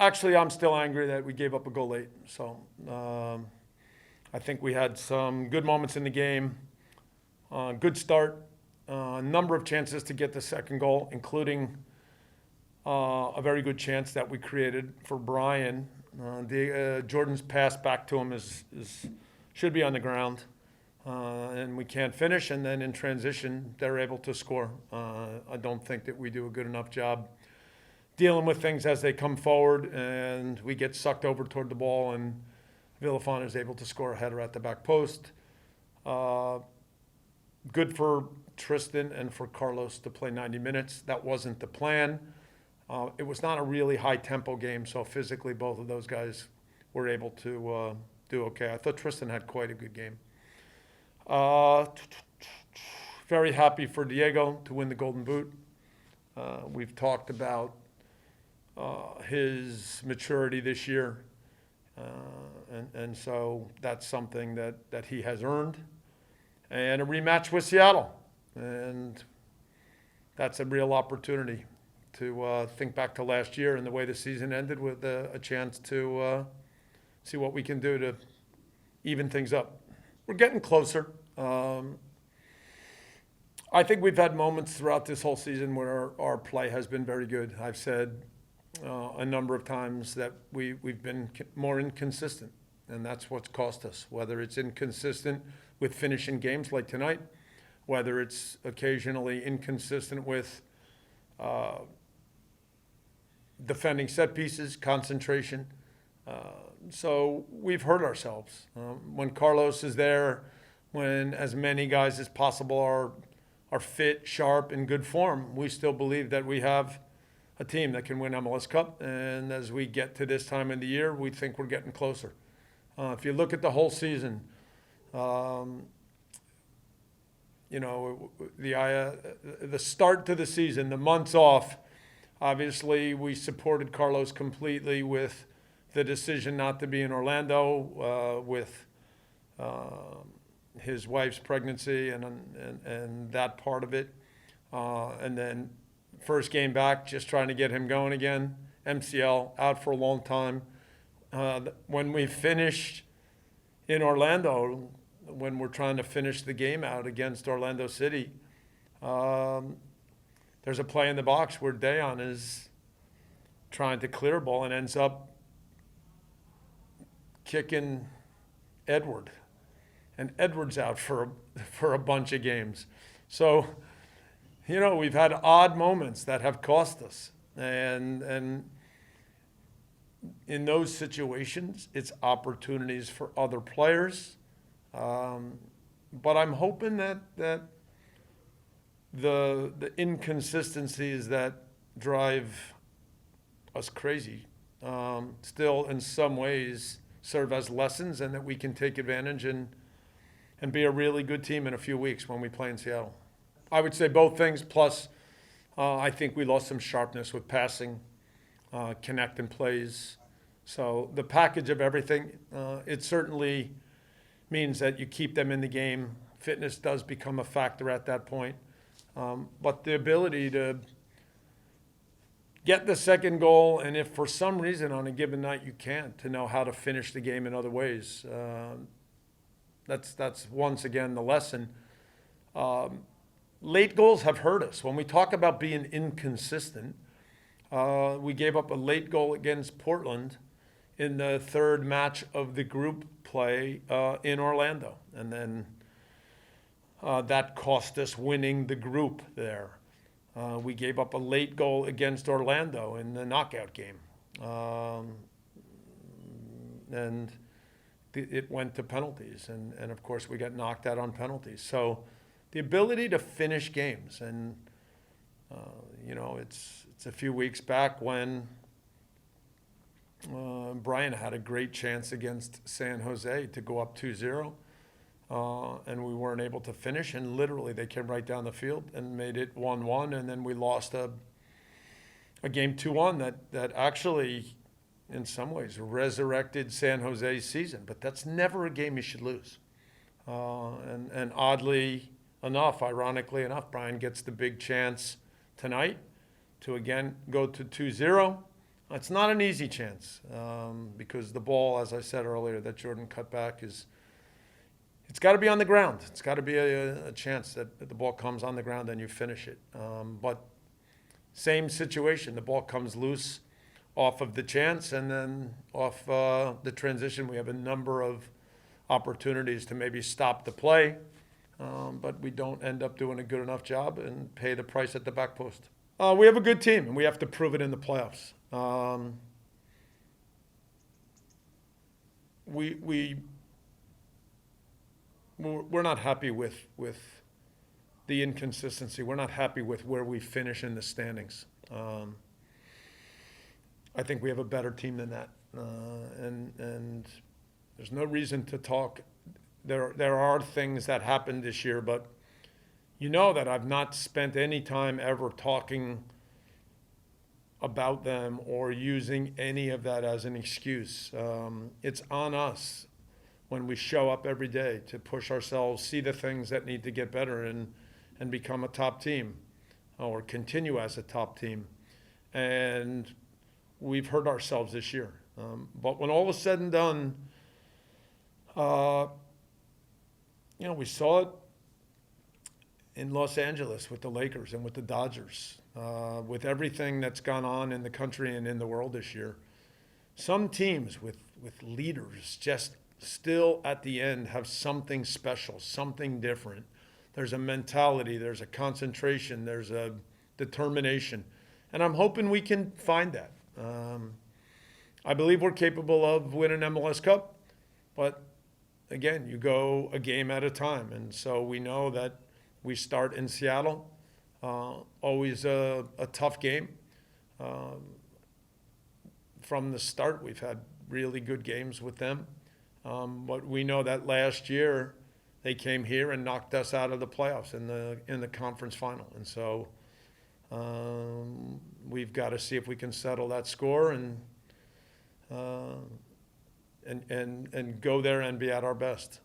Actually, I'm still angry that we gave up a goal late. So I think we had some good moments in the game, good start, a number of chances to get the second goal, including a very good chance that we created for Brian. Jordan's pass back to him should be on the ground, and we can't finish. And then in transition, they're able to score. I don't think that we do a good enough job dealing with things as they come forward, and we get sucked over toward the ball, and Villafana is able to score a header at the back post. Good for Tristan and for Carlos to play 90 minutes. That wasn't the plan. It was not a really high-tempo game, so physically both of those guys were able to do okay. I thought Tristan had quite a good game. Very happy for Diego to win the Golden Boot. We've talked about his maturity this year, and so that's something that he has earned. And a rematch with Seattle, and that's a real opportunity to think back to last year and the way the season ended with a chance to see what we can do to even things up. We're getting closer. I think we've had moments throughout this whole season where our play has been very good. I've said a number of times that we've been more inconsistent, and that's what's cost us, whether it's inconsistent with finishing games like tonight, whether it's occasionally inconsistent with defending set pieces, concentration. So we've hurt ourselves. When Carlos is there, when as many guys as possible are fit, sharp, in good form, we still believe that we have a team that can win MLS Cup. And as we get to this time of the year, we think we're getting closer. If you look at the whole season, you know, the start to the season, the months off, obviously we supported Carlos completely with the decision not to be in Orlando, with his wife's pregnancy and that part of it. And then first game back, just trying to get him going again. MCL, out for a long time. When we finished in Orlando, when we're trying to finish the game out against Orlando City, there's a play in the box where Dayon is trying to clear a ball and ends up kicking Edward. And Edward's out for a bunch of games. So, you know, we've had odd moments that have cost us. And in those situations, it's opportunities for other players. But I'm hoping that the inconsistencies that drive us crazy still in some ways serve as lessons, and that we can take advantage and be a really good team in a few weeks when we play in Seattle. I would say both things, plus I think we lost some sharpness with passing, connecting plays. So the package of everything, it certainly means that you keep them in the game. Fitness does become a factor at that point. But the ability to get the second goal, and if for some reason on a given night you can't, to know how to finish the game in other ways. That's once again the lesson. Late goals have hurt us. When we talk about being inconsistent, we gave up a late goal against Portland in the third match of the group play in Orlando. And then that cost us winning the group there. We gave up a late goal against Orlando in the knockout game. And it went to penalties. And of course, we got knocked out on penalties. So the ability to finish games. And, you know, it's a few weeks back when Brian had a great chance against San Jose to go up 2-0. And we weren't able to finish, and literally they came right down the field and made it 1-1, and then we lost a game 2-1 that actually, in some ways, resurrected San Jose's season. But that's never a game you should lose. And oddly enough, ironically enough, Brian gets the big chance tonight to again go to 2-0. It's not an easy chance because the ball, as I said earlier, that Jordan cut back it's got to be on the ground. It's got to be a chance that the ball comes on the ground and you finish it. But same situation, the ball comes loose off of the chance, and then off the transition, we have a number of opportunities to maybe stop the play, but we don't end up doing a good enough job and pay the price at the back post. We have a good team, and we have to prove it in the playoffs. We're not happy with the inconsistency. We're not happy with where we finish in the standings. I think we have a better team than that, and there's no reason to talk. There are things that happened this year, but you know that I've not spent any time ever talking about them or using any of that as an excuse. It's on us when we show up every day to push ourselves, see the things that need to get better, and become a top team or continue as a top team. And we've hurt ourselves this year. But when all is said and done, we saw it in Los Angeles with the Lakers and with the Dodgers, with everything that's gone on in the country and in the world this year. Some teams with leaders just still at the end have something special, something different. There's a mentality, there's a concentration, there's a determination. And I'm hoping we can find that. I believe we're capable of winning MLS Cup, but again, you go a game at a time. And so we know that we start in Seattle, always a tough game. From the start, we've had really good games with them. But we know that last year they came here and knocked us out of the playoffs in the conference final. And so we've got to see if we can settle that score and go there and be at our best.